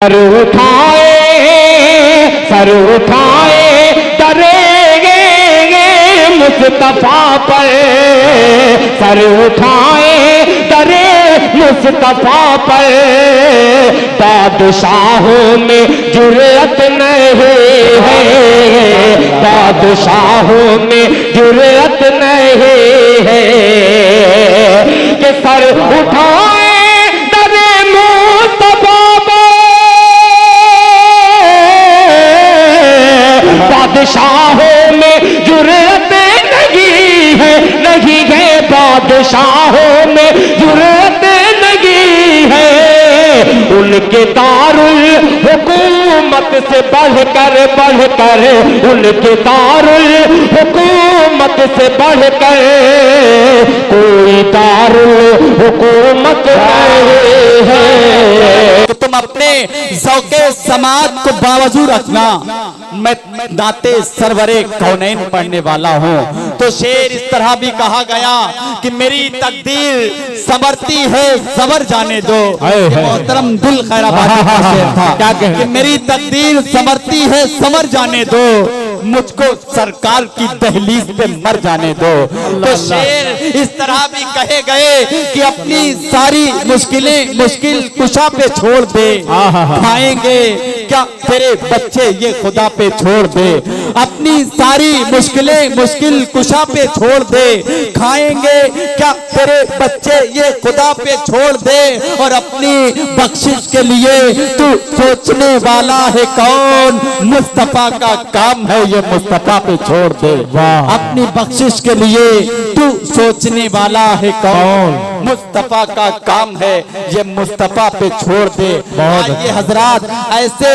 Sir उठाए डरेंगे मुस्तफा पर, sir उठाए डरे मुस्तफा पर। बादशाहों में जुर्रत नहीं है, बादशाहों में जुर्रत नहीं है कि सर उठाए डरे मुस्तफा पर। बादशाहों में जुर्रत नहीं है, नहीं है बादशाहों में जुर्रत नहीं है। उनके दारुल हुकूमत से बढ़कर बढ़कर, उनके दारुल हुकूमत से बढ़कर कोई दारुल हुकूमत नहीं है। तो तुम अपने ज़ौक़े समात को बावजू रखना, मैं नाते सरवरे कौनैन पढ़ने वाला हूँ। तो शेर इस तरह भी कहा गया कि मेरी तकदीर संवरती है सवर जाने दो। मोहतरम दिल खैराबादी का शेर था कि मेरी तकदीर संवरती है सवर जाने दो, मुझको सरकार की दहलीज पे मर जाने दो। तो शेर इस तरह भी कहे गए कि अपनी सारी मुश्किलें मुश्किल कुशा पे छोड़ दे, खाएंगे क्या तेरे बच्चे ये खुदा पे छोड़ दे। अपनी सारी मुश्किलें मुश्किल कुशा पे छोड़ दे, खाएंगे क्या तेरे बच्चे ये खुदा पे छोड़ दे। और अपनी बख्शिश के लिए तू सोचने वाला है कौन, मुस्तफा का काम है ये मुस्तफा पे छोड़ दे। अपनी बख्शिश के लिए तू सोचने वाला है कौन, मुस्तफा का काम है ये मुस्तफा पे छोड़ दे। ये हजरात ऐसे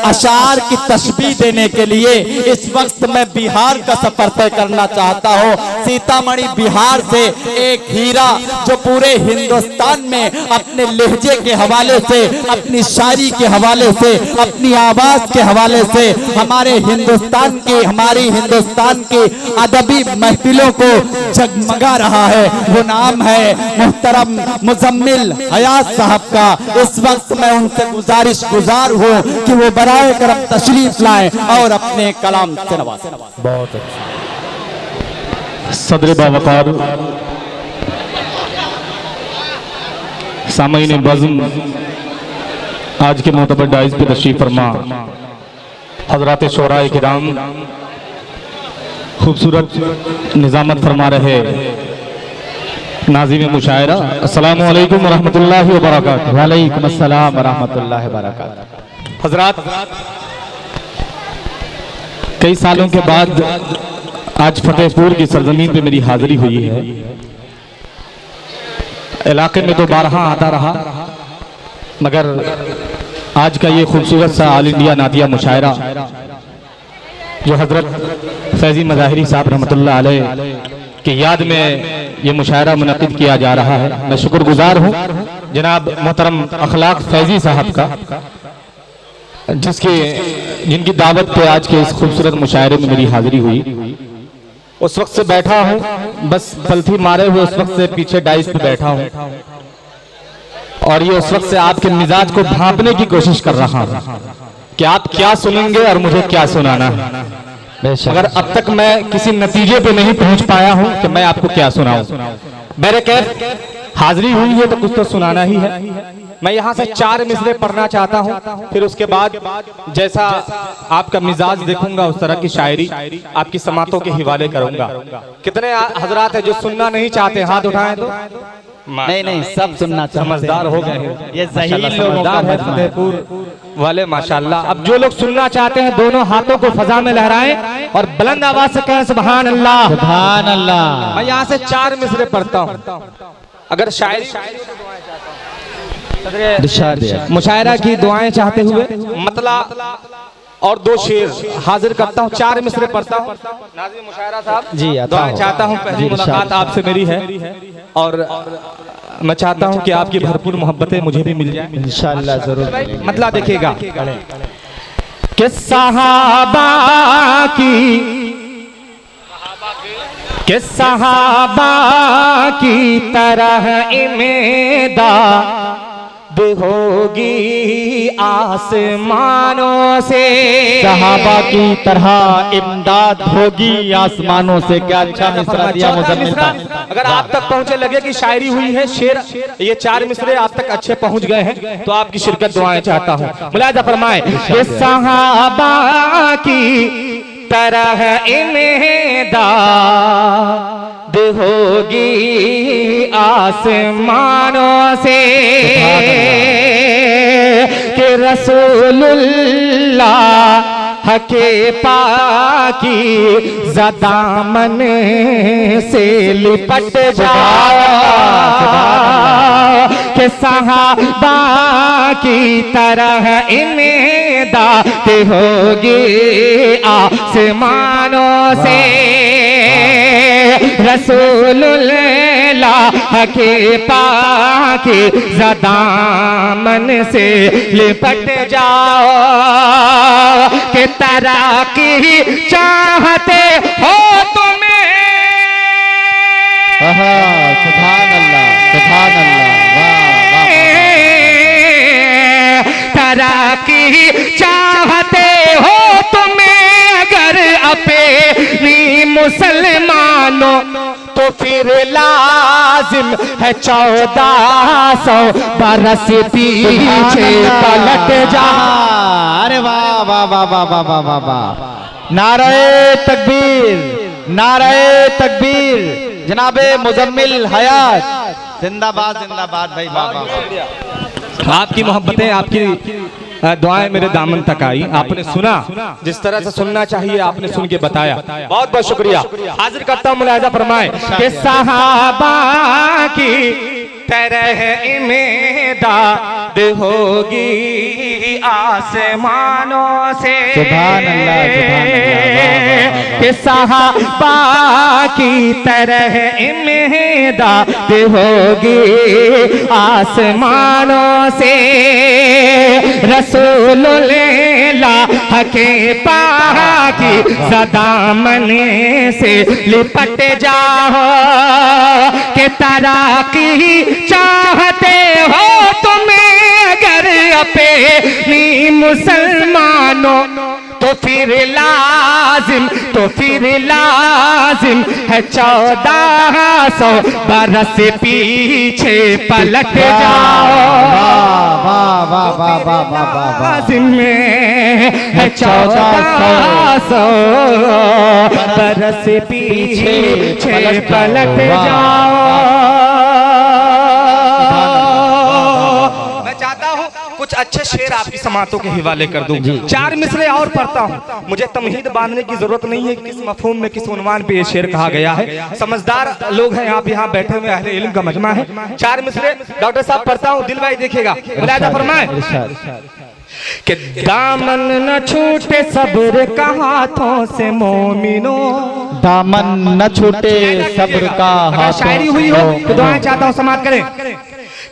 अशार की तशबीह देने के लिए इस वक्त मैं बिहार का सफर तय करना चाहता हूँ। सीतामढ़ी बिहार से एक हीरा जो पूरे हिंदुस्तान में अपने लहजे के हवाले से, अपनी शायरी के हवाले से, अपनी आवाज के हवाले से हमारे हिंदुस्तान की, हमारी हिंदुस्तान की अदबी महफिलों को जगमगा रहा है। वो नाम है मुहतरम मुजम्मिल हयात साहब का। इस वक्त मैं उनसे गुजार हूँ कि वो बराए करम तशरीफ लाएं और अपने कलाम से नवाजें। बहुत अच्छा। सदर बावकार सामईन बज़्म, आज के मोतबर डाइज पे तशरीफ फरमा हजरात शोराए किराम, खूबसूरत निज़ामत फरमा रहे नाज़िम मुशायरा, अस्सलामु अलैकुम व रहमतुल्लाहि व बरकातुहू। वालेकुम अस्सलाम व रहमतुल्लाहि व बरकातुहू। हजरात, कई सालों के बाद आज फतेहपुर की सरजमीन पे मेरी हाजिरी हुई है। इलाके में तो बारहा आता रहा, मगर आज का ये खूबसूरत सा ऑल इंडिया नातिया मुशायरा जो हजरत फैजी मज़ाहिरी साहब रहमतुल्लाह अलैह की याद में ये मुशायरा मुनक़िद किया जा रहा है, मैं शुक्रगुजार हूँ जनाब मोहतरम अखलाक फैजी साहब का, जिनकी दावत पे आज के इस खूबसूरत मुशायरे में मेरी हाजिरी हुई। उस वक्त से बैठा हूँ, बस पलथी मारे हुए उस वक्त से पीछे डाइस पे बैठा हूँ और ये उस वक्त से आपके मिजाज को भांपने की कोशिश कर रहा हूँ कि आप क्या सुनेंगे और मुझे क्या सुनाना है। मगर अब तक मैं किसी नतीजे पे नहीं पहुंच पाया हूं कि मैं आपको क्या सुनाऊं। मेरे कैफ हाजिरी हुई है तो कुछ तो सुनाना ही है। मैं यहाँ से 4 मिसरे पढ़ना चाहता हूँ, फिर उसके बाद जैसा आपका मिजाज देखूंगा उस तरह की शायरी आपकी समातों के हवाले करूंगा। कितने हजरात है जो सुनना नहीं चाहते, हाथ उठाएं तो। नहीं सब सुनना, समझदार हो गए, ये सही समझदार है फतेहपुर वाले माशाल्लाह। अब जो लोग सुनना चाहते हैं दोनों हाथों को फजा में लहराएं और बुलंद आवाज से कहें सुभान अल्लाह, सुभान अल्लाह। मैं यहाँ से 4 मिसरे पढ़ता हूँ। अगर शायरी मुशायरा की दुआएं चाहते हुए मतला और 2 शेर हाजिर करता हूँ, 4 मिसरे पढ़ता हूँ। नाज़िम मुशायरा साहब जी, दुआएं चाहता हूँ। पहली मुलाकात आपसे मेरी है और मैं चाहता हूँ कि आपकी भरपूर मोहब्बतें मुझे भी मिल जाए इंशाअल्लाह जरूर। मतलब देखिएगा कि सहाबा की तरह इमेदा होगी आसमानों से, सहाबा की तरह इमदाद होगी आसमानों से। क्या अच्छा मिसरा दिया मुज़म्मिल साहब। अगर आप तक पहुंचे लगे कि शायरी हुई है, शेर, ये 4 मिसरे आप तक अच्छे पहुंच गए हैं तो आपकी शिरकत दुआएं चाहता हूं। मुलाहिजा फरमाए कि सहाबा की तरह इमदाद होगी आसमानों से, कि रसूलुल्लाह के पाकी ज़दामन से लिपट जाओ, कि सहाबा की तरह इमदाद होगी आसमानों से, रसूलुल्लाह के पाकी ज़दामन से लिपट जाओ, कि तराकी चाहते हो तुम्हें। सुभान अल्लाह, सुभान अल्लाह, वाह वाह। तराकी चाहते हो तुम्हें अगर अपनी मुसलमानों, तो फिर लाजिम है 1400 बरस पीछे पलट जा। अरे वाह वाह वाह वाह वाह वाह वाह वाह। नारे तकबीर, नारे तकबीर। जनाबे मुज़म्मिल हयात जिंदाबाद, जिंदाबाद भाई, वाह वाह। आपकी मोहब्बतें, आपकी दुआएं मेरे दामन तक आई। आपने सुना जिस तरह से सुनना चाहिए, आपने सुन के बताया। बहुत बहुत शुक्रिया। हाजिर करता हूँ, मुलाहिजा फरमाए कि सहाबा की तरह इमदाद होगी आसमानों से, सुभान अल्लाह, सुभान अल्लाह। कि सहाबा की तरह इमदाद होगी आसमानों से, रसूलुल्लाह के पाकी ज़दामन से लिपट जाओ, कि तराकी चाहते हो तुम्हें अगर अपनी मुसलमानों, तो फिर लाजिम है 1400 बरस पीछे पलट जाओ। लाजिम है 1400 बरस पीछे पलट जाओ। कुछ अच्छे शेर आपकी समातों के हवाले कर दूं। 4 मिसरे और पढ़ता हूं। मुझे तमहीद बांधने की जरूरत नहीं है किस मफहूम में, किस उन्वान पे ये शेर कहा गया है। समझदार लोग हैं आप यहाँ बैठे हुए, अहले इल्म का मजमा है। 4 मिसरे डॉक्टर साहब पढ़ता हूँ, दिल भाई देखेगा। मुलाहिजा फरमाए कि दामन न छूटे सब्र का हाथों से मोमिनो, दामन न छूटे सब्र का हाथों। शायरी हुई हो तो दुआएं चाहता हूँ, समाप्त करें।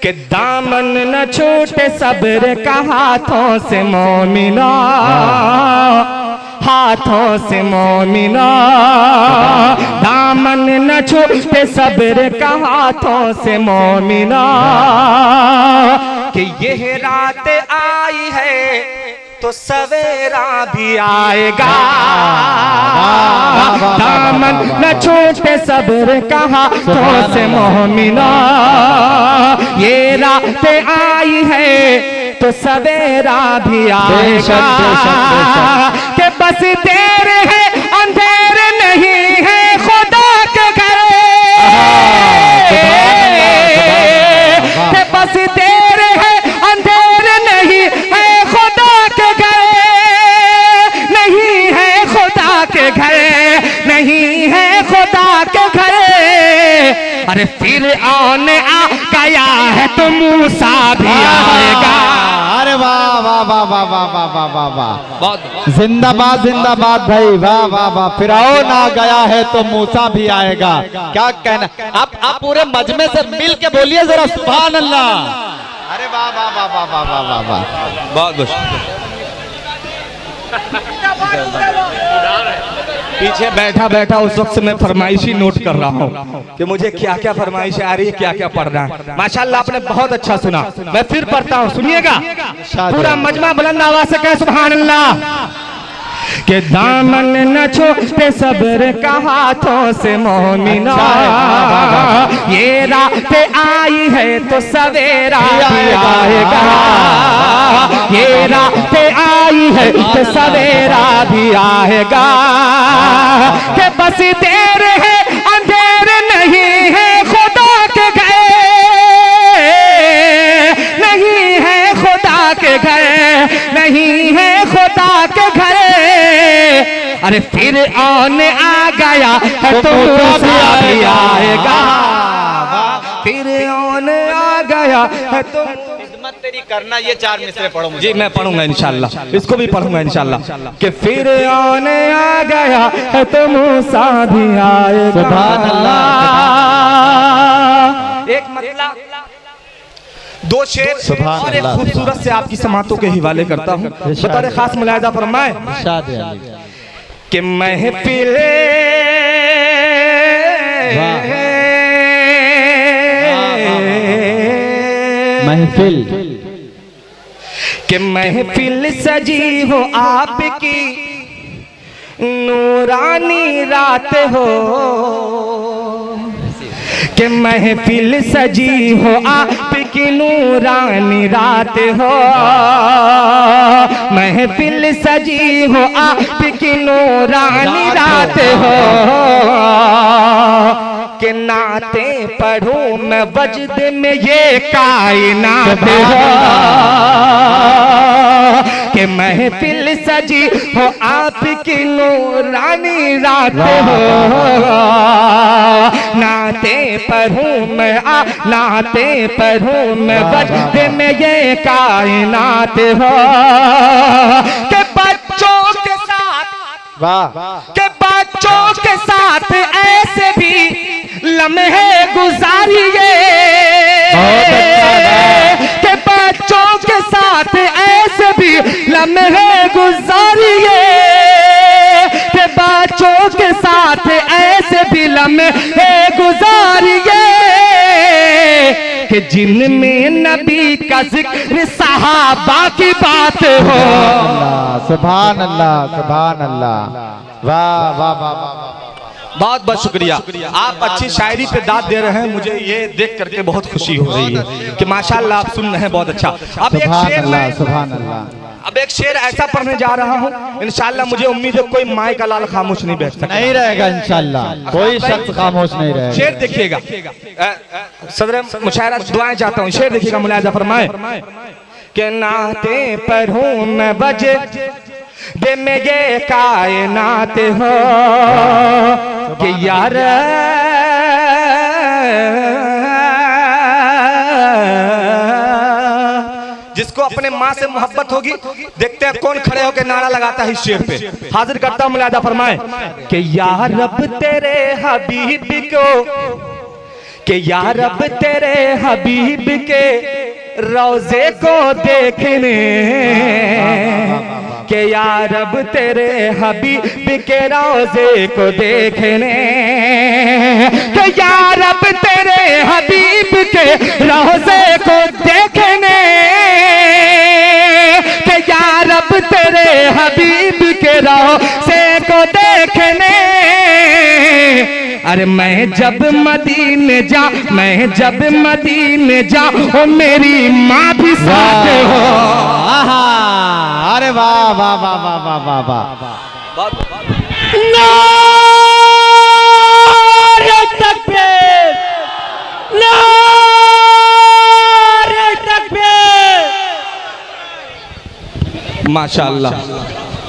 कि दामन न छूटे सब्र का हाथों से मोमिना, हाथों से मोमिना। दामन न छूटे सब्र का हाथों से मोमिना, कि यह रात आई है तो सवेरा भी आएगा। दामन न छूटे सब्र का हाथों से मोमिना, ये रात आई है तो सवेरा भी आएगा। कि बस देर है अंधेर नहीं है खुदा के घर, कि बस देर है अंधेर नहीं है खुदा के घर, नहीं है खुदा के घर, नहीं है खुदा के घर। अरे फिर आने आ गया है तो मूसा भी आएगा। अरे वाह वाह वाह वाह वाह वाह वाह वाह वाह, जिंदाबाद जिंदाबाद भाई, वाह वाह वाह। फिरौन आ गया है तो मूसा भी आएगा। क्या कहना, आप पूरे मजमे से मिल के बोलिए जरा, सुभान अल्लाह। अरे वाह वाह वाह वाह वाह वाह वाह वाह, बहुत बहुत पीछे बैठा बैठा उस वक्त से मैं फरमाइशी नोट कर रहा हूँ कि मुझे क्या क्या फरमाइश आ रही है, क्या क्या पढ़ना है। माशाल्लाह आपने बहुत अच्छा सुना। मैं फिर पढ़ता हूँ, सुनिएगा। पूरा मजमा बुलंद आवाज से कहे सुभान अल्लाह। के दामन न छोटे सब्र का हाथों से मोमिना, ये रात आई है तो सवेरा भी आएगा, ये रात आई है तो सवेरा भी आएगा। के बस देर है अंधेर नहीं है खुदा के घर, नहीं है खुदा के घर, नहीं है खुदा के घर। अरे फिर आने आ गया है तो मूसा भी आएगा, फिर आने आ गया है तो खिदमत तेरी करना। ये 4 मिसरे पढ़ो मुझे। जी मैं पढ़ूंगा इंशाल्लाह, इसको भी पढ़ूंगा इंशाल्लाह। कि फिर आने आ गया है तो मूसा भी आएगा। सुभान अल्लाह। एक मतलब 2 शेर और एक खूबसूरत से आपकी समातों के हवाले करता हूँ। बतौर खास मुलाहिजा फरमाए कि महफिल महफिल कि महफिल सजी हो आपकी नूरानी रात हो, कि महफिल सजी हो आपकी नूरानी रात हो, महफिल सजी हो आपकी नूरानी रात हो। कि नाते पढ़ूं मैं वजद में ये कायनात हो, कि महफिल सजी हो आपकी नूरानी रात हो, नाते पढ़ूं मैं नाते पढ़ूं मैं वजद में ये कायनात हो। कि बच्चों के साथ के बच्चों के साथ ऐसे भी लम्हे गुजारिए, के बच्चों के साथ ऐसे भी लम्हे गुजारिए, के बच्चों के साथ ऐसे भी लम्हे गुजारिए, कि जिनमें नबी का जिक्र सहाबा की बात हो। सुभान अल्लाह, सुभान अल्लाह। वाह वाह वाह। बहुत बहुत शुक्रिया। आप अच्छी शायरी पे दाद दे रहे हैं, मुझे ये देख करके बहुत खुशी हो रही है कि माशाल्लाह आप सुन रहे हैं, बहुत अच्छा। अब एक शेर मैं सुभान अल्लाह। अब एक शेर ऐसा पढ़ने जा रहा हूँ, इंशाल्लाह मुझे उम्मीद है कोई माए का लाल खामोश नहीं बैठ सकता। नहीं रहेगा इंशाल्लाह, कोई शख्स खामोश नहीं रहेगा। शेर देखिएगा, सदर मुशायरा दुआएं चाहता हूँ। शेर देखिएगा, मुलाहिजा फरमाए कि नाते पढ़ूं मैं वजह दे में ये कायनात हो, कि यार जिसको अपने माँ से मोहब्बत होगी, देखते हैं कौन खड़े होकर नारा लगाता है इस शेर पे। हाजिर करता हूँ, मुलाहिजा फरमाए कि या रब तेरे हबीब को, कि या रब तेरे हबीब के रोजे को देखने, कि या रब तेरे हबीब के रोजे को देखने, कि या रब तेरे हबीब के रोजे को देखने, कि या रब तेरे हबीब के रोजे को देखने। अरे मैं जब मदीने जा, मैं जब मदीने जा, ओ मेरी माँ भी साथ हो। अरे वाह वाह वाह वाह वाह वाह। नारे तकबीर, नारे तकबीर। माशाअल्लाह।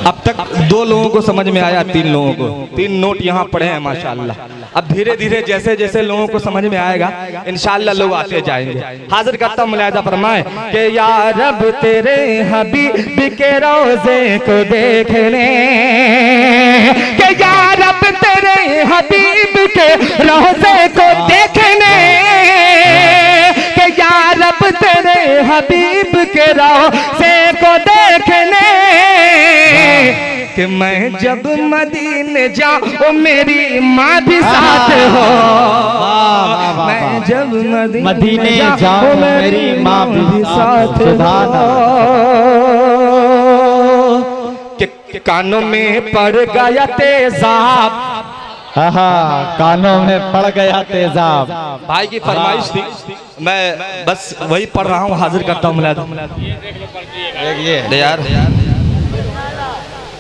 अब तक 2 लोगों को समझ में आया, 3 लोगों को 3 नोट यहाँ पढ़े हैं माशाअल्लाह। अब धीरे धीरे जैसे जैसे लोगों को समझ में आएगा इंशाअल्लाह लोग आते जाएंगे। हाजिर करता हूँ, मुलाहिजा फरमाए कि या रब तेरे हबीब के रोजे को देखने, कि या रब तेरे हबीब के रोजे को देखने, कि या रब तेरे हबीब के रोजे को देखने। कि मैं जब मदीने जाऊं मेरी माँ भी साथ हो। मैं जब मदीने जाऊं मेरी माँ भी साथ हो। कि कानों में पड़ गया तेजाब, कानों में पड़ गया तेजाब। भाई की फरमाइश थी, मैं बस वही पढ़ रहा हूँ, हाजिर करता हूँ। ये यार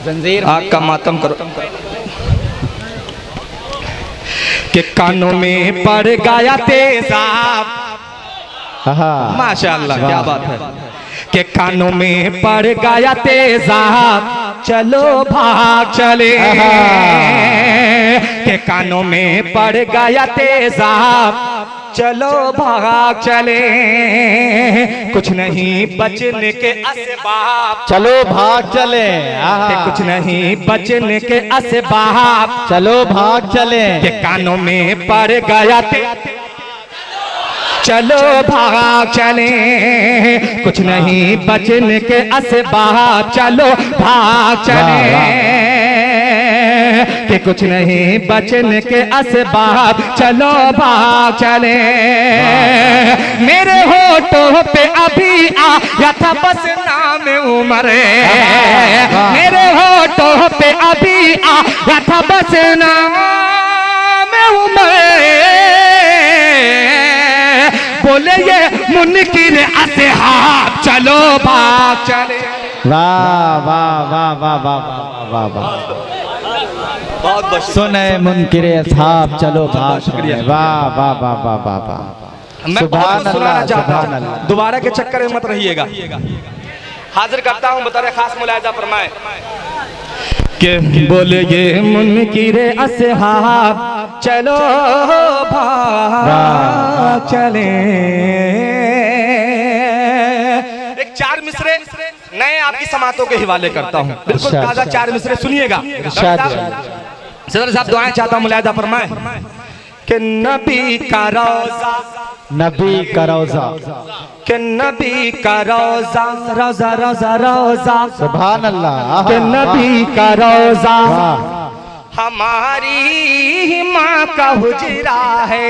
जंजीर आग का मातम करो। कि कानों में पड़ गया तेजाब, माशाअल्लाह क्या बात है। कि कानों में पड़ गया तेजाब, चलो भाग चले। के कानों में पड़ गया तेजाब, चलो भाग चले। कुछ नहीं बचने के असबाब, चलो भाग चले। के कुछ नहीं बचने के असबाब, चलो भाग चले। के कानों में पड़ गया चलो भाग चले। कुछ नहीं बचने के असबाब, चलो भाग चले। कि कुछ नहीं बचने के असबाब, चलो भाग चले। मेरे होठों पे अभी आया था बस नाम उमर, मेरे होठों पे अभी आया था बस नाम उमर। बोले ये मुनकिर असहाब, चलो भाग चले। वाह वाह वाह वाह वाह वाह वाह। बहुत सुने मुनकिर असहाब, चलो भाग चले। वाह वाह वाह वाह वाह वाह। मैं बहुत कुछ सुनाना चाहता हूँ, दोबारा के चक्कर में मत रहिएगा। हाजिर करता हूँ, बता रहे खास मुलाहिजा फरमाए। के बोले ये मुनकिर असहाब, चलो भाग चले। एक चार मिसरे नए आपकी समातों के हवाले करता हूँ, बिल्कुल ताजा चार मिसरे सुनिएगा। सदर साहब दुआएं चाहता हूँ, मुलाहिजा फरमाए। कि नबी का रोजा, नबी का रोजा, कि नबी का रोजा, रोजा रोजा रोजा, सुभान अल्लाह। कि नबी का रोजा हमारी माँ का हुजरा है।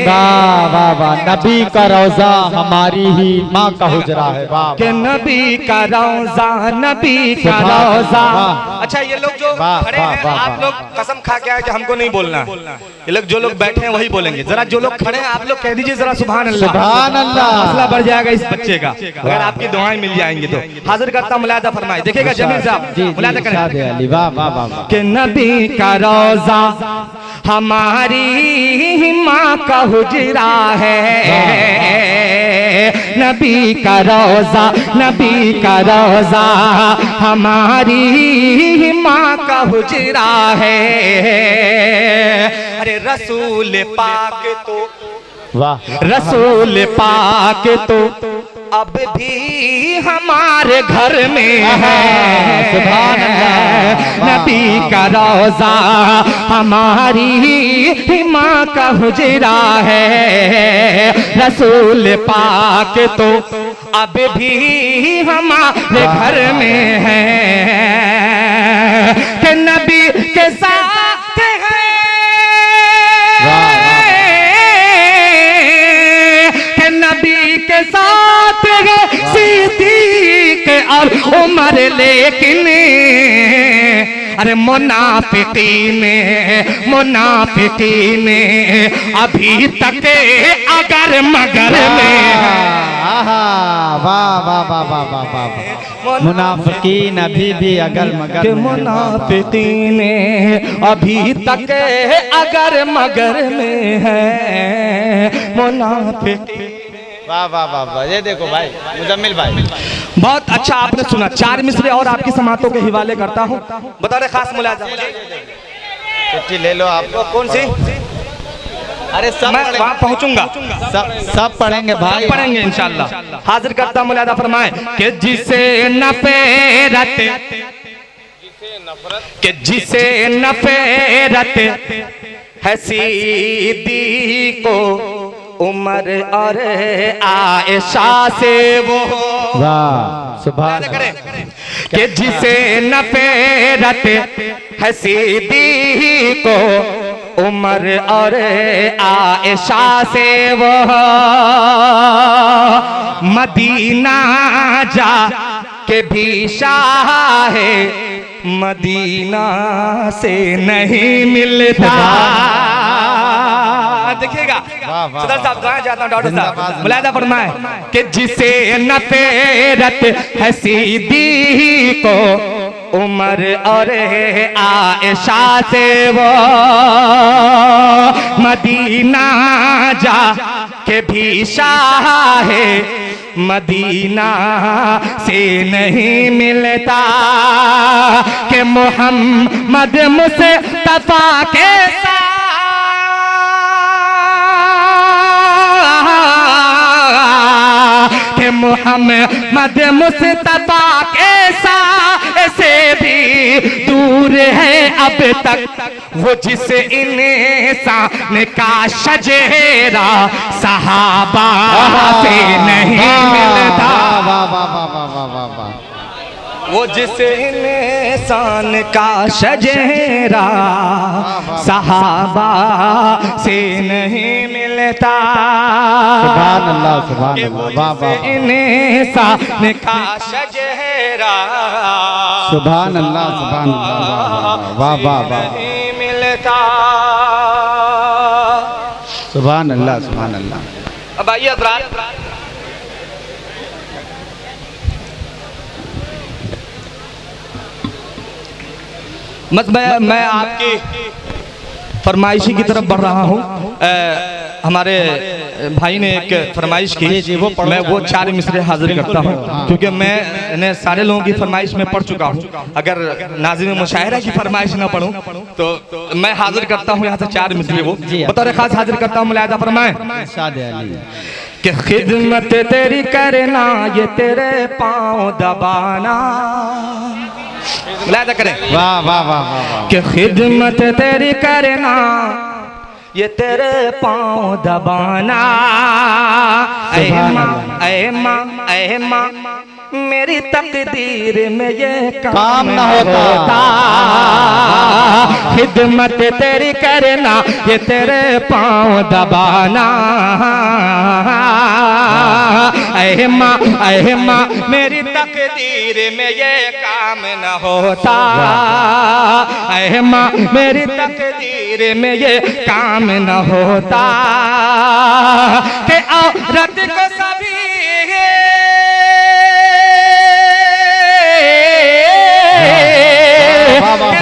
वाह वाह वाह। नबी का रोजा हमारी ही माँ का हुजरा है। वाह। कि नबी का रोजा, नबी का रोजा। अच्छा ये लोग जो खड़े हैं, आप लोग कसम खा के आए कि हमको नहीं बोलना है। ये लोग जो लोग बैठे हैं वही बोलेंगे। जरा जो लोग खड़े हैं आप लोग कह दीजिए जरा सुभान अल्लाह। सुभान अल्लाह। हौसला बढ़ जाएगा इस बच्चे का अगर आपकी दुआएं मिल जाएंगी तो। हाजिर करता मुलाहिजा फरमाए, देखिएगा जमील साहब मुलाहिजा करें। वाह वाह वाह। कि नबी का रोजा हमारी माँ का हुजरा है। नबी का रोजा, नबी का रोजा हमारी माँ का हुजरा है। अरे रसूल पाक तो, वाह। रसूल पाक तो अब भी हमारे घर में है। सुभान अल्लाह। नबी का रोजा हमारी माँ का हुजरा है। रसूल पाक तो अब भी हमारे घर में है। कि नबी के साथ है, कि नबी के साथ है सिद्दीक और उमर, लेकिन अरे मुनाफिकीन अभी तक अगर मगर में। वाह वाह वाह वाह वाह वाह। मुनाफिकीन अभी भी अगर मगर में। मुनाफिकीन अभी तक अगर मगर में है। मुनाफिकीन। वाह वाह वाह वाह। ये देखो भाई मुजम्मिल भाई, बहुत अच्छा आपने सुना। चार मिसरे और आपकी समातों के हवाले करता हूँ, बता रहे खास मुलाहिजा। छुट्टी ले लो आपको। कौन सी? अरे सब मैं वहाँ पहुँचूंगा, सब पढ़ेंगे भाई, पढ़ेंगे इंशाल्लाह। हाजिर करता मुलाहिजा फरमाए कि जिसे नफरत, कि जिसे नफरत है सिद्दीक को उमर और आयशा से वो वाह सुभान कि जिसे न फेरत है सीधी को उमर और आयशा से वो मदीना जा के भी शाह मदीना से नहीं मिलता। देखिएगा सदर साहब कहाँ जाता हूँ डॉक्टर साहब मुलायदा फरमाए कि जिसे न फेरत है सीधी को उमर और आयशा से वो मदीना जा के भी शाह मदीना से नहीं मिलता। कि मोहम्मद मुस्तफा के साथ मोहम्मद मुस्तफा के साथ से भी दूर है अब तक वो जिस इंसान का शजेरा सहाबा से नहीं मिलता। वो जिस इंसान का शजेरा सहाबा से नहीं मिलता। सुभान अल्लाह सुभान अल्लाह वाह वाह इंसान का शजेरा सुभान अल्लाह सुभान अल्लाह वाह वाह वाह नहीं मिलता। सुभान अल्लाह सुभान अल्लाह। अब आइए हज़रात मैं आपकी फरमाइशी की तरफ बढ़ रहा हूँ। हमारे भाई ने एक फरमाइश की मैं वो 4 मिसरे हाजिर करता हूँ क्योंकि मैं सारे लोगों की फरमाइश में पढ़ चुका हूँ। अगर नाज़िम मुशायरा की फरमाइश ना पढ़ूँ तो मैं हाजिर करता हूँ यहाँ से 4 मिसरे वो बतौर खास हाजिर करता हूँ। मुलायदा फरमाए कि खिदमत तेरी करना ये तेरे पाँव दबाना। मुलायदा करें वाह वाह वाह वाह कि खिदमत तेरी करना ये तेरे पाँव दबाना। ऐ माँ मेरी तकदीर में ये काम न होता। खिदमत तेरी करना ये तेरे पाँव दबाना। ऐ माँ मेरी तकदीर में ये काम न होता। ऐ माँ मेरी तकदीर में ये काम न होता। कि औरत को सभी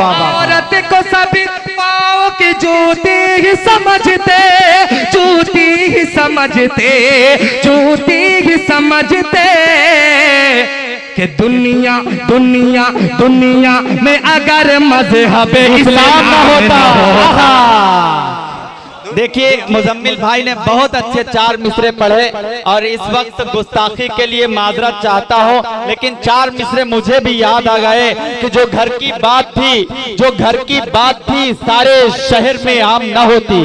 औरत को सभी पाँव की जूती ही समझते जूती ही समझते जूती ही समझते। कि दुनिया दुनिया दुनिया में अगर मज़हब इस्लाम न होता। देखिए मुजम्मिल भाई ने बहुत अच्छे 4 मिसरे पढ़े और इस वक्त गुस्ताखी के लिए माजरत चाहता हूँ, लेकिन 4 मिसरे मुझे भी याद आ गए कि जो घर की बात थी सारे शहर में आम न होती।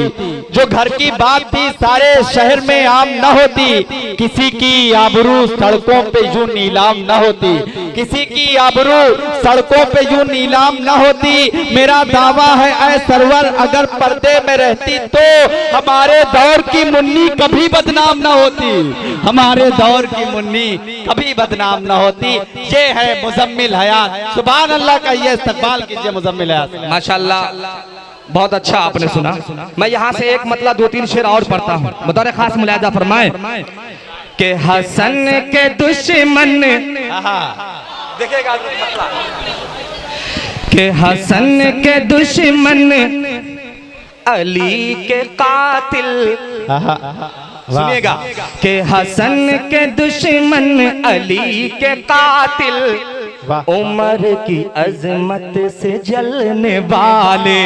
जो घर की बात थी सारे शहर में आम न होती। किसी की आबरू सड़कों पे यूं नीलाम न होती। किसी की आबरू सड़कों पे यूं नीलाम न होती। मेरा दावा है ऐ सरवर अगर पर्दे में रहती तो हमारे दौर की मुन्नी कभी बदनाम न होती। हमारे दौर की मुन्नी कभी बदनाम न होती। ये है मुजम्मिल हयात। सुभान अल्लाह का ये इस्तकबाल कीजिए मुजम्मिल हयात। माशाल्लाह बहुत अच्छा आपने सुना। मैं यहाँ से एक मतलब 2-3 शेर और पढ़ता हूँ बतौर खास। मुलायदा फरमाए कि हसन के दुश्मन देखिएगा कि हसन के दुश्मन अली के कातिल। सुनिएगा कि हसन के दुश्मन अली के कातिल उमर की अजमत से जलने वाले।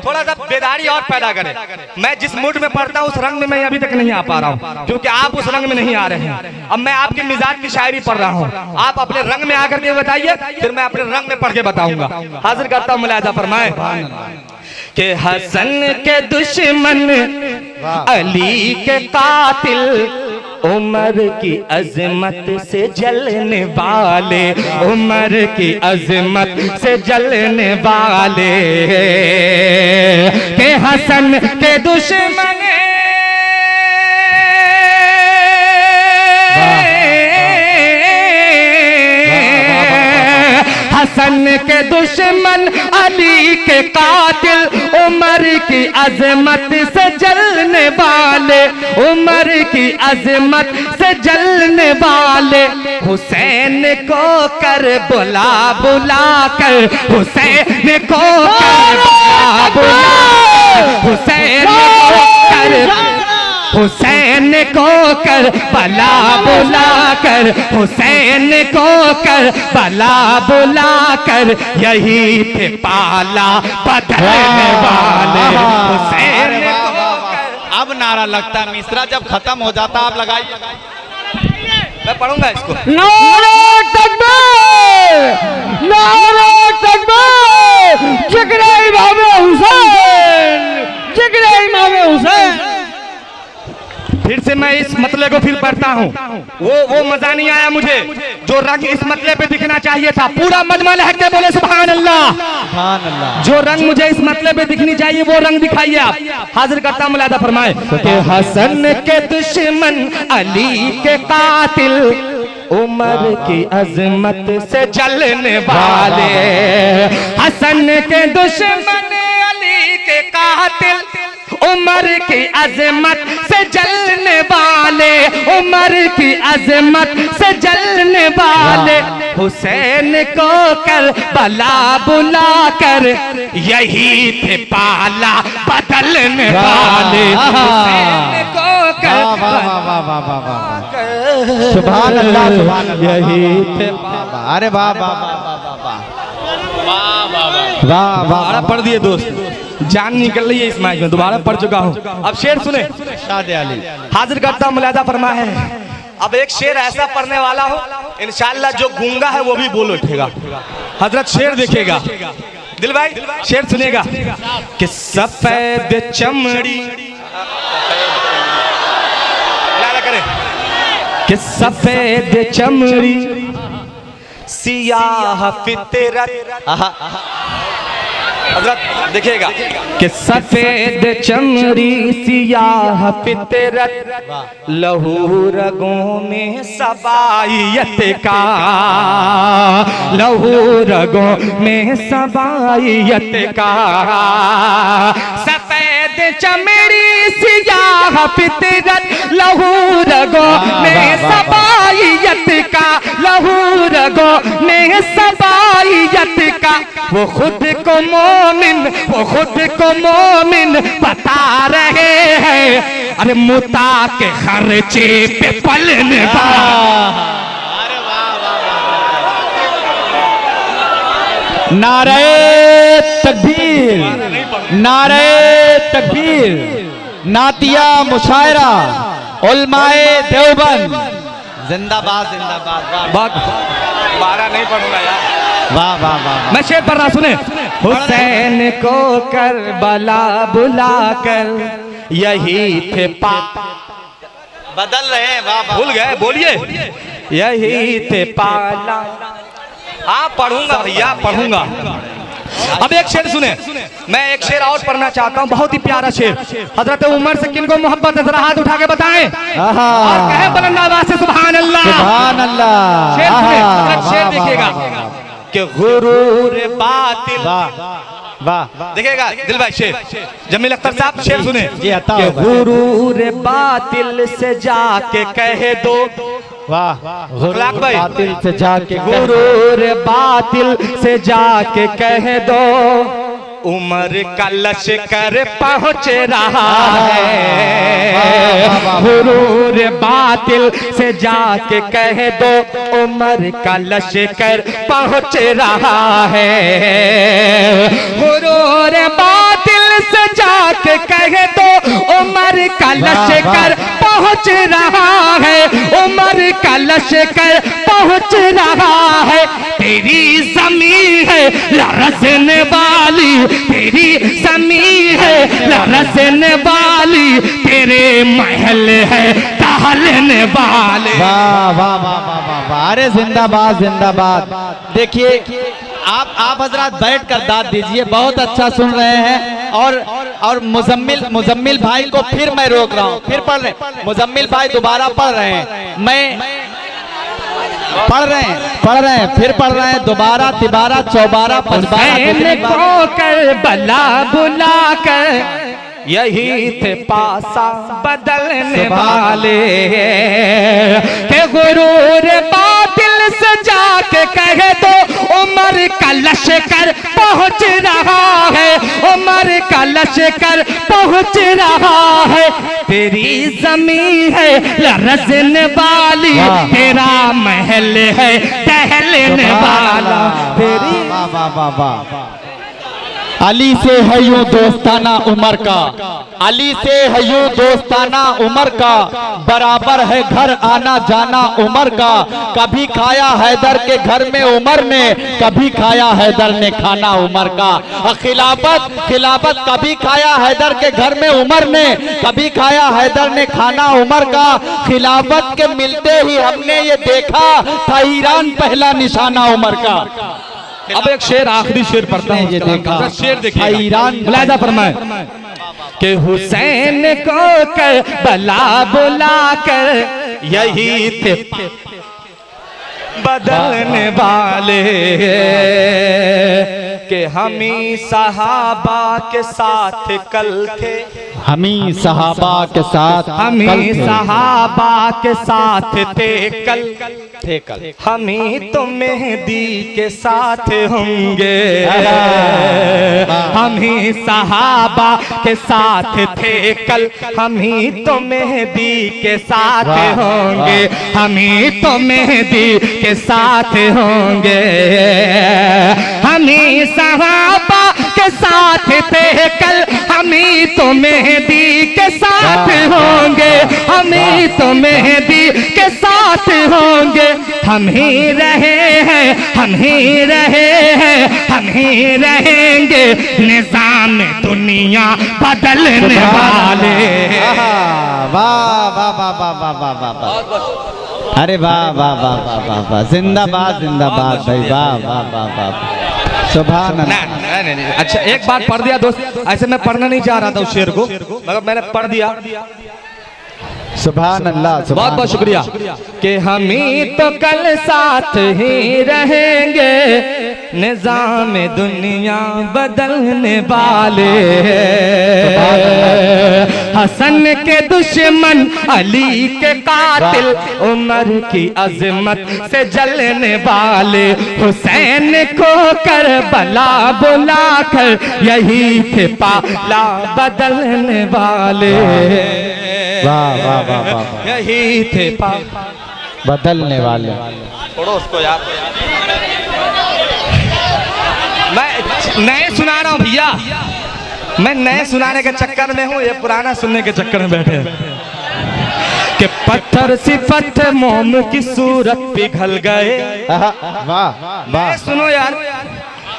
थोड़ा सा बेदारी और पैदा करें। मैं जिस मूड में पढ़ता हूँ उस रंग में मैं अभी तक नहीं आ पा रहा हूँ क्योंकि आप उस रंग में नहीं आ रहे हैं। अब मैं आपके मिजाज की शायरी पढ़ रहा हूँ, आप अपने रंग में आकर के बताइए, फिर मैं अपने रंग में पढ़ के बताऊंगा। हाजिर करता हूँ मुलायदा फरमाए कि हसन के दुश्मन अली के कातिल उम्र की अजमत से जलने वाले, उम्र की अजमत से जलने वाले के हसन के दुश्मन हसन के दुश्मन अली के कातिल, उमर की अजमत से जलने वाले, उमर की अजमत से जलने वाले हुसैन को कर बुला बुला कर, हुसैन को कर बुला बुला, हुसैन को कर हुसैन को कर बला बुला कर, हुसैन को कर बला बुला कर, यही थे पाला बदलने वाले हुसैन को कर। अब नारा लगता है मिश्रा, जब खत्म हो जाता आप लगाइए। मैं पढ़ूंगा इसको। नारे तकबीर, नारे तकबीर, जिक्र इमाम हुसैन, जिक्र इमाम हुसैन। फिर से मैं इस मतले को फिर पढ़ता हूँ। वो मजा नहीं आया मुझे जो रंग इस मतले पे दिखना चाहिए था। पूरा मजमा लहक के बोले सुभान अल्लाह, सुभान अल्लाह। जो रंग मुझे इस मतले पे दिखनी चाहिए वो रंग दिखाइए आप। हाजिर करता मुलादा फरमाए कि हसन के दुश्मन अली के कातिल, उमर की अजमत से जलने वाले, हसन के दुश्मन अली के कातिल, उमर की अजमत से जलने वाले, उमर की अजमत से जलने वाले हुसैन को कर बला बुला कर, यही थे पाला बदलने वाले हुसैन को कर सुभान अल्लाह, सुभान अल्लाह। यही थे। अरे वाह वाह वाह वाह, पढ़ दिए दोस्त, जान निकल रही है इस मैच में, दोबारा पढ़ चुका हूँ। अब शेर सुने, शादे अली। हाजिर करता हूँ मुलादा फरमाए। अब एक शेर ऐसा पढ़ने वाला हो इंशाअल्लाह जो गूंगा है वो भी बोल उठेगा। हजरत शेर देखेगा, दिल भाई शेर सुनेगा कि सफेद चमड़ी करे कि सफेद चमड़ी सियाह फितरत, हजरत देखिएगा कि सफेद चमड़ी सियाह फितरत, लहू रगों में सबाइयत का, लहू रगों में सबाइयत का, सफेद चमड़ी सियाह फितरत, लहू रगों में सबाइयत का, लहू रगों में सबाइयत का, वो खुद को मोमिन, वो खुद को मोमिन बता रहे हैं, अरे मुता के खर्चे पे पलने वाला। नारे तकबीर, नारे तकबीर, नातिया मुशायरा, उलमाए देवबंद जिंदाबाद जिंदाबाद। बारह नहीं पढ़ूंगा यार, वाह वाह वाह। मैं शेर पढ़ रहा, सुने। हुसैन को कर बला बुला कर, यही थे पाप बदल रहे हैं, वाह वाह। भूल गए, बोलिए यही थे पाला। हाँ पढ़ूंगा भैया पढ़ूंगा। अब एक शेर सुने, मैं एक शेर और पढ़ना चाहता हूँ, बहुत ही प्यारा शेर। हजरत उमर से किनको मोहब्बत है जरा हाथ उठा के बताएं और कहें बुलंद आवाज से सुभान अल्लाह, सुभान अल्लाह। शेर सुने, हजरत शेर देखिएगा कि गुरूर बातिल, वाह देखिएगा दिल भाई शेर, जमील अख्तर साहब शेर सुने जी, अता कि होगा। गुरूर बातिल से जाके कह दो, वाह अखलाक भाई, बातिल से जाके गुरूर बातिल से जाके कह दो, उमर का लश्कर पहुंच रहा है, गुरूर बातिल से जाके कह दो, उमर का लश्कर पहुंच रहा है, गुरूर बातिल से जाके कह दो, उमर का लश्कर पहुंच रहा है, उमर का लश्कर पहुंच रहा है, तेरी ज़मीं है लरसने वाली, तेरी ज़मीं है लरसने वाली, तेरे महल है टहलने वाले। वाह वाह वाह वाह वाह वाह, अरे जिंदाबाद जिंदाबाद। देखिए आप हजरात बैठ कर दाद दीजिए, बहुत अच्छा सुन रहे हैं। और मुजम्मिल भाई को फिर मैं रोक रहा हूँ, फिर पढ़ रहे हैं। मुजम्मिल भाई दोबारा पढ़ रहे हैं, मैं पढ़ रहे हैं, फिर पढ़ रहे हैं, दोबारा तिबारा चौबारा हुसैन को कर बला बुला कर यही थे पासा बदलने वाले के गुरूर बातिल से जाके कहे तो उमर का लश्कर पहुंच रहा है, उमर का लश्कर पहुंच रहा है। तेरी जमीन है लरजने वाली, तेरा महल है टहलने वाला। तेरी अली से है यूं दोस्ताना उमर का, अली से है यूं दोस्ताना उमर का, बराबर है घर आना जाना उमर का। कभी खाया हैदर के घर में उमर ने, कभी खाया हैदर ने खाना उमर का। खिलाफत कभी खाया हैदर के घर में उमर ने, कभी खाया हैदर ने खाना उमर का। खिलाफत के मिलते ही हमने ये देखा था ईरान पहला निशाना उमर का। अब एक शेर, आखिरी शेर पढ़ता हूँ, ये देखा शेर देखिए। ईरान मुलाहिजा फरमाए कि हुसैन को कर बला बुला कर यही थे बदलने वाले कि हमी सहाबा के साथ कल थे, हमी सहाबा के साथ, हमी सहाबा के साथ थे कल, हमी तो मेहदी के साथ होंगे। हमी सहाबा के साथ थे कल, हमी तो मेहदी के साथ होंगे, हमी तो मेहदी के साथ होंगे। हमी सहाबा के साथ थे कल, हमी तो मेहदी के साथ होंगे, हमी तो मेहदी के साथ होंगे। हम ही रहे हैं, हम ही रहे हैं, हम ही रहेंगे, निजाम दुनिया बदलने वाले। वाह वाह वाह वाह वाह वाह वाह वाह, अरे वाह वाह वाह वाह वाह वाह, जिंदाबाद जिंदाबाद भाई, वाह वाह वाह वाह, सुभान अल्लाह। नहीं, अच्छा एक बार पढ़ दिया दोस्त, ऐसे मैं पढ़ना नहीं चाह रहा था उस शेर को, मगर मैंने पढ़ दिया। सुभान अल्लाह, बहुत बहुत शुक्रिया कि हम ही तो कल साथ ही रहेंगे, निजाम दुनिया बदलने वाले। हसन के दुश्मन अली के कातिल, उमर की अजमत से जलने वाले, हुसैन को करबला बुला कर यही थे पाला बदलने वाले। वाह वाह वाह वाह, यही थे बदलने वाले। छोड़ो उसको यार, मैं नए सुना रहा हूँ भैया, मैं नए सुनाने के चक्कर में हूँ, ये पुराना सुनने के चक्कर में बैठे हैं कि पत्थर सिफत मोम की सूरत पिघल गए। वाह वाह, सुनो यार,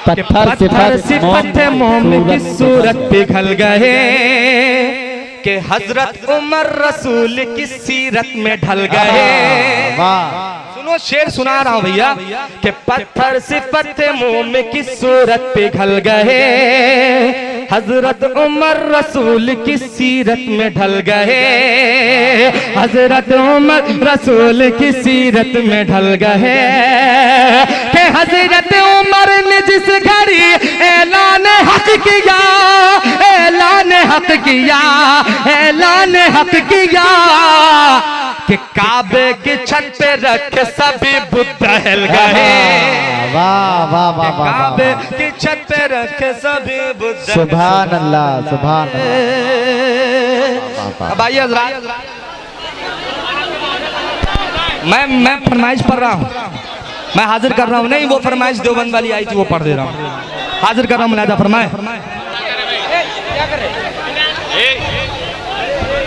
पत्थर सिफत मोम की सूरत पिघल गए कि हजरत उमर रसूल की सीरत में ढल गए। सुनो शेर सुना रहा हूं भैया कि पत्थर सिफत मोम की सूरत पिघल गए, हजरत उमर रसूल की सीरत में ढल गए, हजरत उमर रसूल की सीरत में ढल गए कि हजरत उमर ने जिस घड़ी ऐलान हक किया, ऐलान हक किया, ऐलान हक किया कि काबे की छत पे रख सभी बुद्ध हिल गए। वाह वाह वाह वाह, काबे की छत पे रख सभी बुद्ध। सुभान अल्लाह, सुभान अल्लाह। अब आइए हज़रात, मैं फरमाइश पढ़ रहा हूँ, मैं हाजिर कर रहा हूँ, नहीं वो फरमाइश देवबंद वाली आई थी वो पढ़ दे रहा हूँ, हाजिर कर रहा हूँ। मुलाहिजा फरमाए,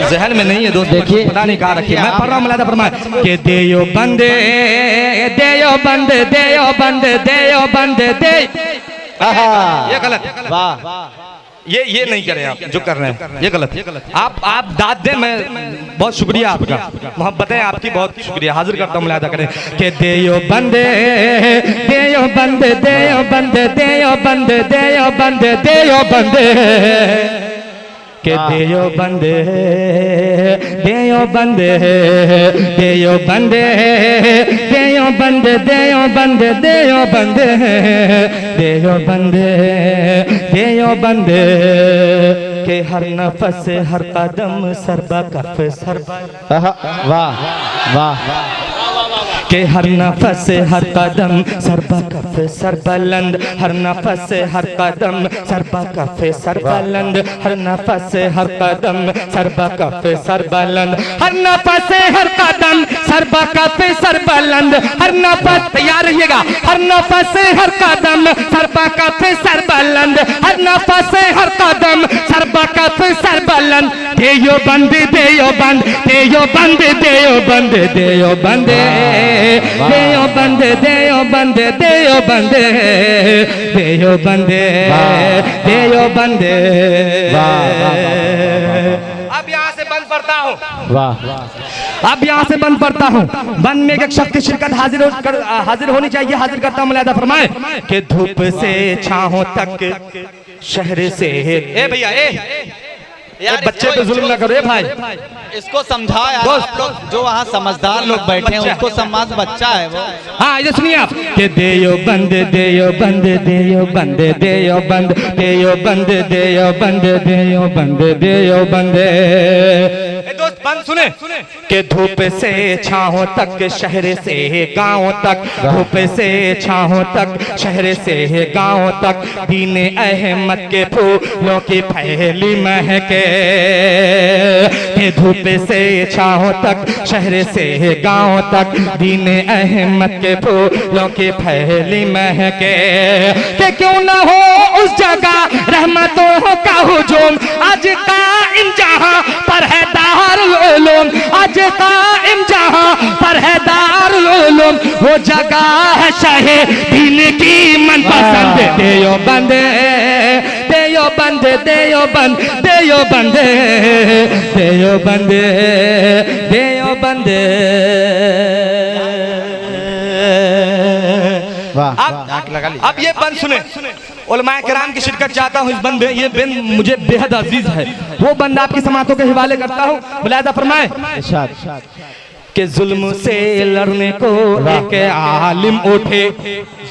जहन में नहीं है दोस्त, देखिए पता नहीं कहाँ रखी, मैं पढ़ रहा हूँ। मुलाहिजा फरमाए कि देयो बंदे, देयो बंदे, देयो बंदे, देयो बंदे, दे, ये गलत, वाह ये नहीं करें आप जो कर रहे हैं, ये गलत है। आप दाद दें, मैं बहुत शुक्रिया आपका, मोहब्बतें आपकी, बहुत शुक्रिया। हाजिर करता हूँ, मुलादा करें कि देयो बंदे देयो बंदे देयो बंदे देयो बंदे देयो बंदे देयो बंदे के देयो बंदे देयो बंदे देयो बंदे देयो बंदे देयो बंदे देयो बंदे देयो बंदे देयो बंदे के हर नफस हर कदम सरबा कफ सरबा। वाह वाह के हर नफस हर कदम सरबा कफ सरबलंद, हर नफस हर कदम सरबा कफ सरबलंद, हर नफस हर कदम सरबा कफ सरबलंद, हर नफस हर कदम सरबा कफ सरबलंद, हर नफस, तैयार रहिएगा, हर नफस हर कदम सरबा कफ सरबलंद, हर नफस हर कदम सरबा कफ सरबलंद। देयो बंदे देयो बंद देयो बंदे देयो बंदे देयो बंदे देयो बंदे देयो बंदे देयो बंदे देयो बंदे देयो बंदे। अब यहाँ से बंद पड़ता हूँ, अब यहाँ से बंद पड़ता हूँ। बंद में एक शख्स की शिरकत हाजिर होनी चाहिए। हाजिर करता हूँ, मुलादा फरमाए कि धूप से छाहों तक शहर से। ए भैया यार बच्चे पे जुल्म ना करो। ए भाई इसको समझा यार, आप लोग जो वहाँ समझदार लोग बैठे हैं उसको समाज बच्चा है वो। हाँ ये सुनिए आप कि देयो बंदे देयो बंदे देयो बंदे देयो बंद देयो बंदे देयो बंदे देयो बंदे देयो बंदे। दोस्त बंद सुने कि धूप से छाहों तक शहर से गाँव तक, धूप से छाहों तक शहर से गाँव तक, दीन अहमद के फूलों की फैली महके। के धूप से छाहों तक शहर से गाँव तक, दीन अहमद के फूलों की फैली महके। कि क्यों ना हो उस जगह रहमतों का हुजूम, आज कायम जहां पर है दारुल उलूम, आज कायम जहां पर है दारुल उलूम, वो जगह है शहे दीन की मनपसंद। देयो बंदे देयो बंदे देयो बंद देयो बंदे देयो बंदे देयो बंदे। अब ये बंद सुने, उलमाए किराम की शिरकत चाहता हूँ इस बंद में। ये बंद मुझे बेहद अजीज है, वो बंद आपकी समातों के हवाले करता हूँ। मुलादा फरमाए कि जुल्म से लड़ने को एक आलिम उठे,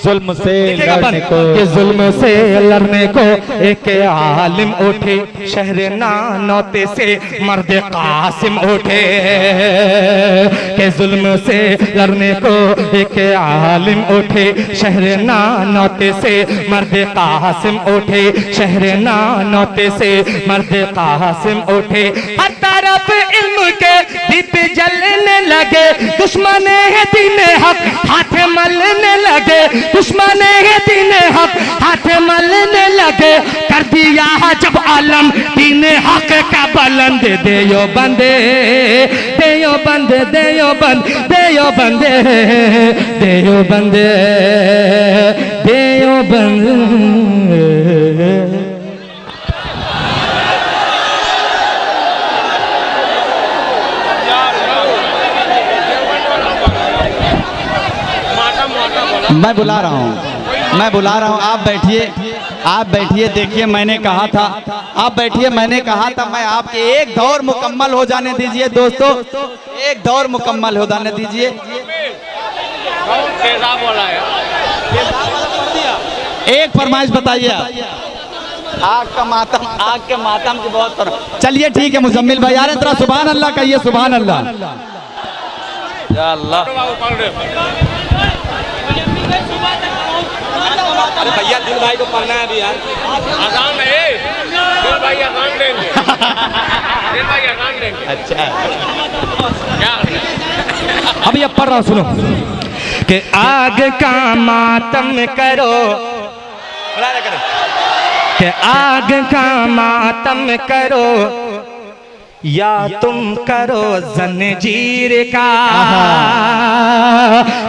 जुल्म से लड़ने को, कि जुल्म से लड़ने को एक आलिम उठे, शहर नानौते से मर्द कासिम उठे। कि जुल्म से लड़ने को एक आलिम उठे, शहर नानौते से मर्द कासिम उठे, शहर नानौते से मर्द कासिम उठे। हर तरफ इल्म के दीप जलने लगे, दुश्मन है दीन हक हाथ मलने लगे, दुश्मन है दीन हक हाथ मलने लगे। कर दिया जब आलम दीन हक का बुलंद। देयो बंदे देयो बंदे देयो बंद देयो बंदे देयो बंदे देयो बंदे। मैं बुला रहा हूँ, मैं बुला रहा हूँ। आप बैठिए, आप बैठिए। देखिए मैंने कहा था, आप बैठिए। मैंने कहा था मैं आपके एक दौर मुकम्मल हो जाने दीजिए दोस्तों, एक दौर मुकम्मल हो जाने दीजिए। एक फरमाइश बताइए आप। आग का मातम, आग के मातम की बहुत फरमाइश। चलिए ठीक है मुजम्मिल भाई, यार इतना सुभान अल्लाह कहिए, सुभान अल्लाह। या अल्लाह। अरे भैया दिल भाई को पढ़ना है अभी यार। आसान है, दिल भाई आसान देंगे, दिल भाई आसान देंगे। अच्छा क्या अभी अब पढ़ रहा हूँ, सुनो कि आग का मातम करो, कि आग का मातम करो, या तुम करो जंजीर का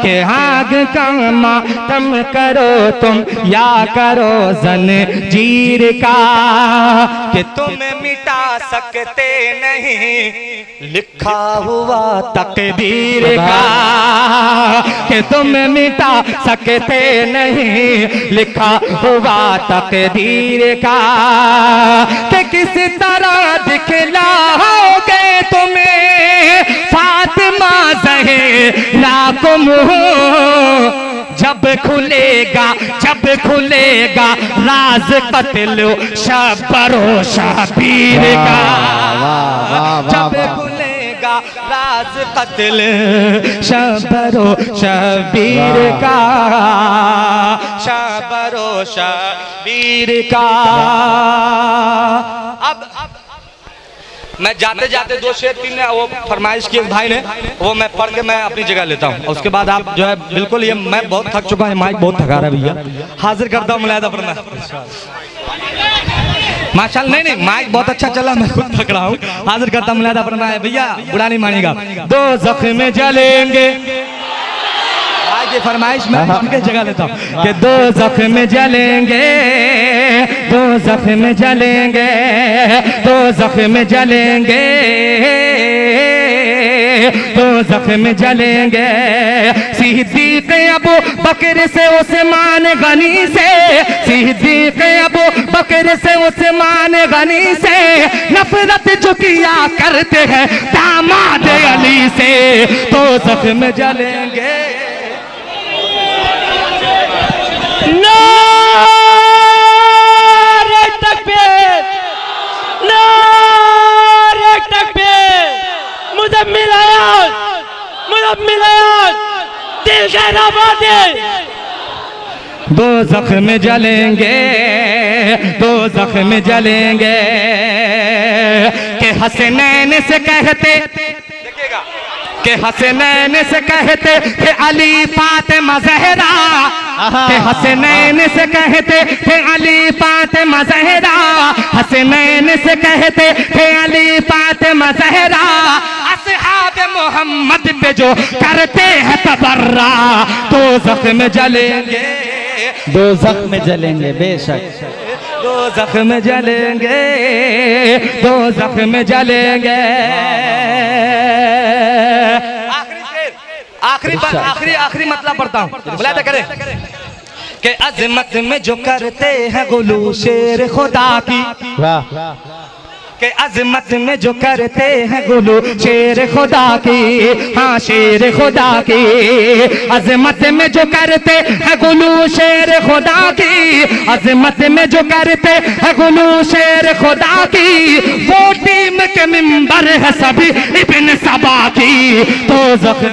के आग का मातम करो तुम, या करो जंजीर का कि तुम मिटा सकते नहीं लिखा हुआ तकदीर का, कि तुम मिटा सकते नहीं लिखा हुआ तकदीर का, कि किस तरह दिखलाओगे तुम्हें फातिमा ज़हरा को मुँह, जब खुलेगा राज कत्ल शब्बरो शबीर का, जब खुलेगा राज कत्ल शब्बरो शबीर का, शब्बरो शबीर का। अब मैं जाते जाते 2 शेर 3 वो फरमाइश की एक भाई ने, वो मैं पढ़ के मैं अपनी जगह लेता हूँ। उसके बाद आप जो है बिल्कुल, ये मैं बहुत थक चुका है, माइक बहुत थका रहा है भैया, हाजिर करता हूँ मुलायदा फरमा। माशाल्लाह, नहीं माइक बहुत अच्छा चला, मैं खुद थक रहा हूँ, हाजिर करता हूँ मुलायदा फरमा भैया, बुरा नहीं मानेगा। 2 ज़ख्म जलेंगे, आज ये फरमाइश मैं उनके जगह लेता हूँ कि 2 ज़ख्म जलेंगे, 2 ज़ख्म जलेंगे, 2 ज़ख्म जलेंगे, 2 ज़ख्म जलेंगे, सिद्दीक़ अबू बकर से उस्मान गनी से, सिद्दीक़ अबू बकर से उस्मान गनी से, नफरत जो किया करते हैं दामाद अली से, 2 ज़ख्म जलेंगे। नारे तकबीर, नारे तकबीर, मुज़म्मिल आयात, मुज़म्मिल आयात, दिल के रबाते। 2 ज़ख्म जलेंगे, 2 ज़ख्म जलेंगे, के हसनैन से कहते, देखिएगा, के हसनैन से कहते थे अली फातिमा ज़हरा, के हसनैन से कहते थे अली फातिमा ज़हरा, हसनैन से कहते थे अली फातिमा ज़हरा, असहाब मोहम्मद पे जो करते हैं तबर्रा, 2 ज़ख्म जलेंगे, 2 ज़ख्म जलेंगे, बेशक 2 ज़ख्म जलेंगे, 2 ज़ख्म जलेंगे। आखिरी मतलब पढ़ता हूँ, मुलायदा करें कि अज़मत में जो करते हैं गुलू शेर खुदा की, के अज़मत में जो करते हैं गुलू शेर खुदा की, हाँ शेर खुदा की, अज़मत में जो करते हैं गुलू शेर खुदा की, अज़मत में जो करते हैं गुलू शेर खुदा की, वो टीम के मिंबर है सभी इब्न सबा की, 2 ज़ख्म